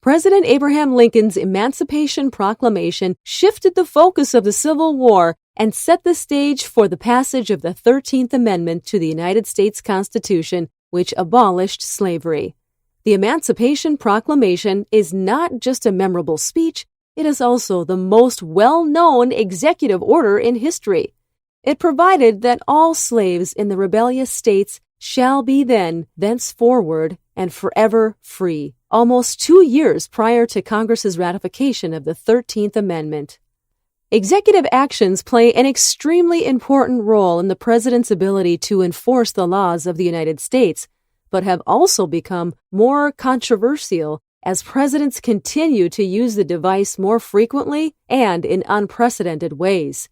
President Abraham Lincoln's Emancipation Proclamation shifted the focus of the Civil War and set the stage for the passage of the 13th Amendment to the United States Constitution, which abolished slavery. The Emancipation Proclamation is not just a memorable speech, it is also the most well-known executive order in history. It provided that all slaves in the rebellious states shall be thenceforward, and forever free, almost 2 years prior to Congress's ratification of the 13th Amendment. Executive actions play an extremely important role in the president's ability to enforce the laws of the United States, but have also become more controversial as presidents continue to use the device more frequently and in unprecedented ways.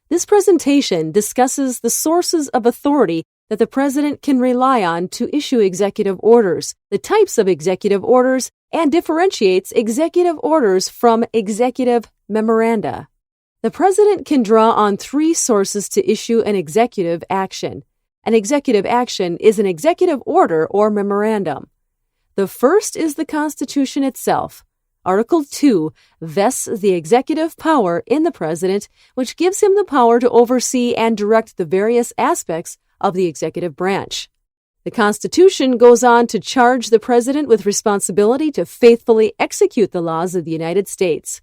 This presentation discusses the sources of authority that the president can rely on to issue executive orders, the types of executive orders, and differentiates executive orders from executive memoranda. The president can draw on 3 sources to issue an executive action. An executive action is an executive order or memorandum. The first is the Constitution itself. Article 2 vests the executive power in the president, which gives him the power to oversee and direct the various aspects of the executive branch. The Constitution goes on to charge the president with responsibility to faithfully execute the laws of the United States.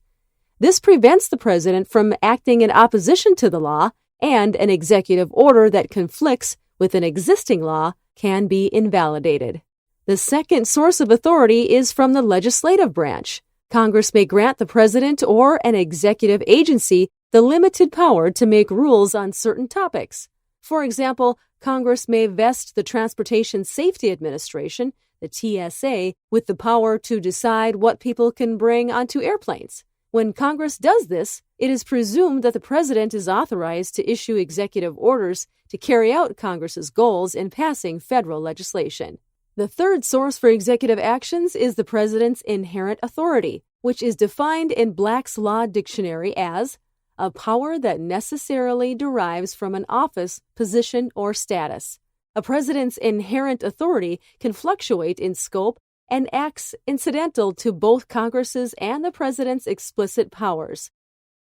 This prevents the president from acting in opposition to the law, and an executive order that conflicts with an existing law can be invalidated. The second source of authority is from the legislative branch. Congress may grant the president or an executive agency the limited power to make rules on certain topics. For example, Congress may vest the Transportation Safety Administration, the TSA, with the power to decide what people can bring onto airplanes. When Congress does this, it is presumed that the president is authorized to issue executive orders to carry out Congress's goals in passing federal legislation. The third source for executive actions is the president's inherent authority, which is defined in Black's Law Dictionary as a power that necessarily derives from an office, position, or status. A president's inherent authority can fluctuate in scope and acts incidental to both Congress's and the president's explicit powers.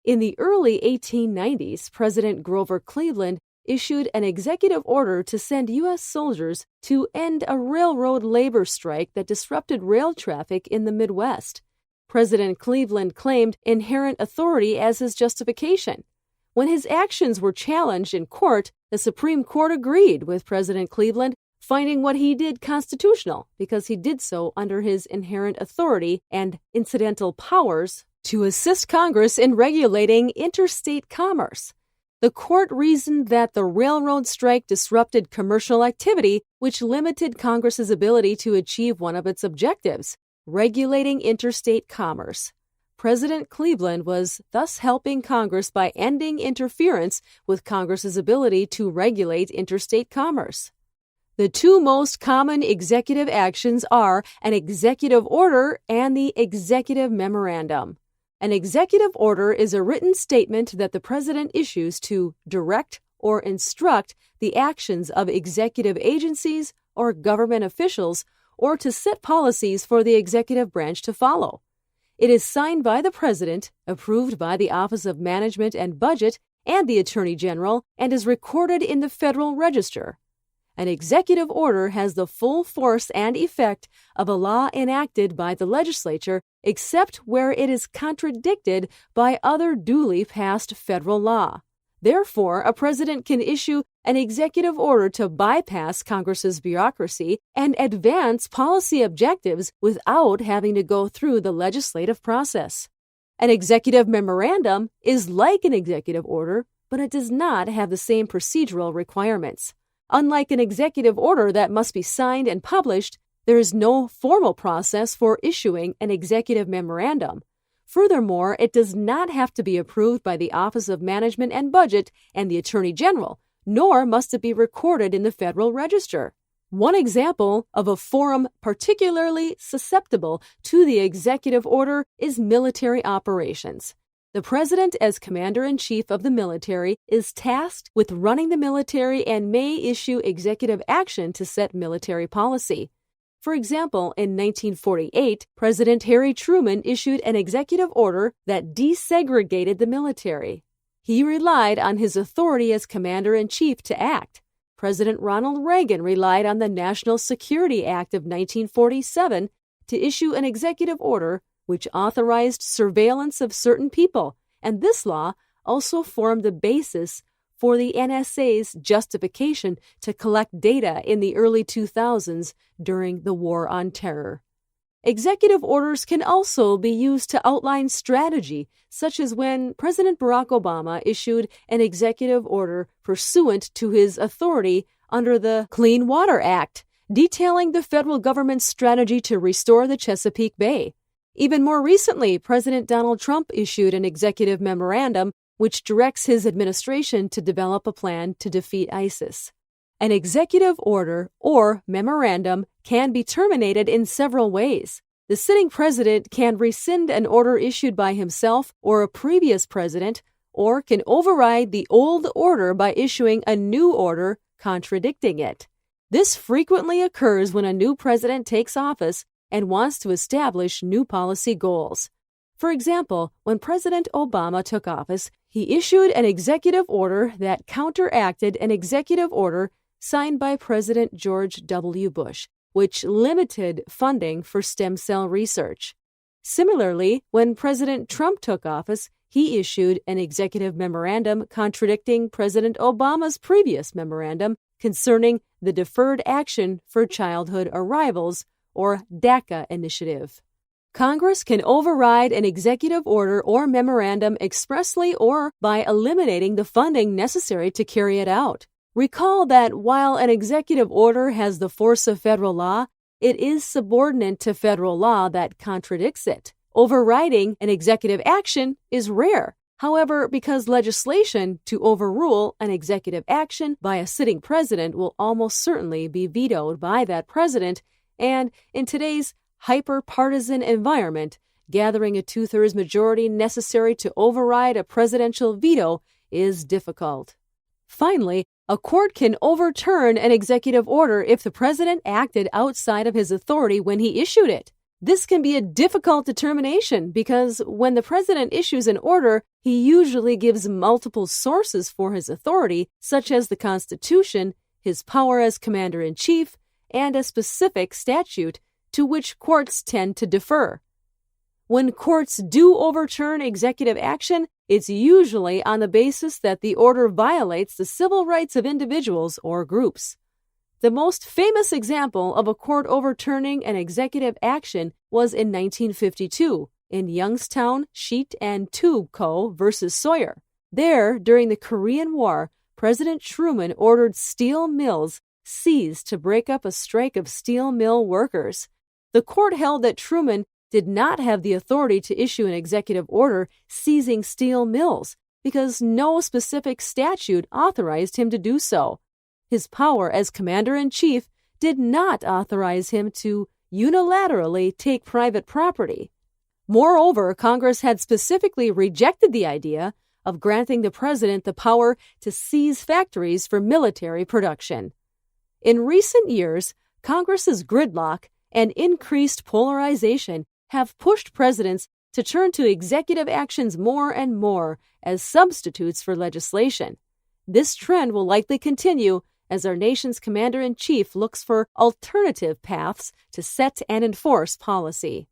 In the early 1890s, President Grover Cleveland issued an executive order to send U.S. soldiers to end a railroad labor strike that disrupted rail traffic in the Midwest. President Cleveland claimed inherent authority as his justification. When his actions were challenged in court, the Supreme Court agreed with President Cleveland, finding what he did constitutional because he did so under his inherent authority and incidental powers to assist Congress in regulating interstate commerce. The court reasoned that the railroad strike disrupted commercial activity, which limited Congress's ability to achieve one of its objectives, regulating interstate commerce. President Cleveland was thus helping Congress by ending interference with Congress's ability to regulate interstate commerce. The 2 most common executive actions are an executive order and the executive memorandum. An executive order is a written statement that the president issues to direct or instruct the actions of executive agencies or government officials, or to set policies for the executive branch to follow. It is signed by the president, approved by the Office of Management and Budget and the Attorney General, and is recorded in the Federal Register. An executive order has the full force and effect of a law enacted by the legislature, except where it is contradicted by other duly passed federal law. Therefore, a president can issue an executive order to bypass Congress's bureaucracy and advance policy objectives without having to go through the legislative process. An executive memorandum is like an executive order, but it does not have the same procedural requirements. Unlike an executive order that must be signed and published, there is no formal process for issuing an executive memorandum. Furthermore, it does not have to be approved by the Office of Management and Budget and the Attorney General, nor must it be recorded in the Federal Register. One example of a forum particularly susceptible to the executive order is military operations. The President, as Commander-in-Chief of the military, is tasked with running the military and may issue executive action to set military policy. For example, in 1948, President Harry Truman issued an executive order that desegregated the military. He relied on his authority as commander-in-chief to act. President Ronald Reagan relied on the National Security Act of 1947 to issue an executive order which authorized surveillance of certain people, and this law also formed the basis for the NSA's justification to collect data in the early 2000s during the War on Terror. Executive orders can also be used to outline strategy, such as when President Barack Obama issued an executive order pursuant to his authority under the Clean Water Act, detailing the federal government's strategy to restore the Chesapeake Bay. Even more recently, President Donald Trump issued an executive memorandum which directs his administration to develop a plan to defeat ISIS. An executive order or memorandum can be terminated in several ways. The sitting president can rescind an order issued by himself or a previous president, or can override the old order by issuing a new order contradicting it. This frequently occurs when a new president takes office and wants to establish new policy goals. For example, when President Obama took office, he issued an executive order that counteracted an executive order signed by President George W. Bush, which limited funding for stem cell research. Similarly, when President Trump took office, he issued an executive memorandum contradicting President Obama's previous memorandum concerning the Deferred Action for Childhood Arrivals, or DACA initiative. Congress can override an executive order or memorandum expressly or by eliminating the funding necessary to carry it out. Recall that while an executive order has the force of federal law, it is subordinate to federal law that contradicts it. Overriding an executive action is rare. However, because legislation to overrule an executive action by a sitting president will almost certainly be vetoed by that president, and in today's hyper-partisan environment, gathering a two-thirds majority necessary to override a presidential veto is difficult. Finally, a court can overturn an executive order if the president acted outside of his authority when he issued it. This can be a difficult determination because when the president issues an order, he usually gives multiple sources for his authority, such as the Constitution, his power as commander-in-chief, and a specific statute to which courts tend to defer. When courts do overturn executive action, it's usually on the basis that the order violates the civil rights of individuals or groups. The most famous example of a court overturning an executive action was in 1952 in Youngstown Sheet and Tube Co. versus Sawyer. There, during the Korean War, President Truman ordered steel mills seized to break up a strike of steel mill workers. The court held that Truman did not have the authority to issue an executive order seizing steel mills because no specific statute authorized him to do so. His power as commander-in-chief did not authorize him to unilaterally take private property. Moreover, Congress had specifically rejected the idea of granting the president the power to seize factories for military production. In recent years, Congress's gridlock and increased polarization have pushed presidents to turn to executive actions more and more as substitutes for legislation. This trend will likely continue as our nation's commander-in-chief looks for alternative paths to set and enforce policy.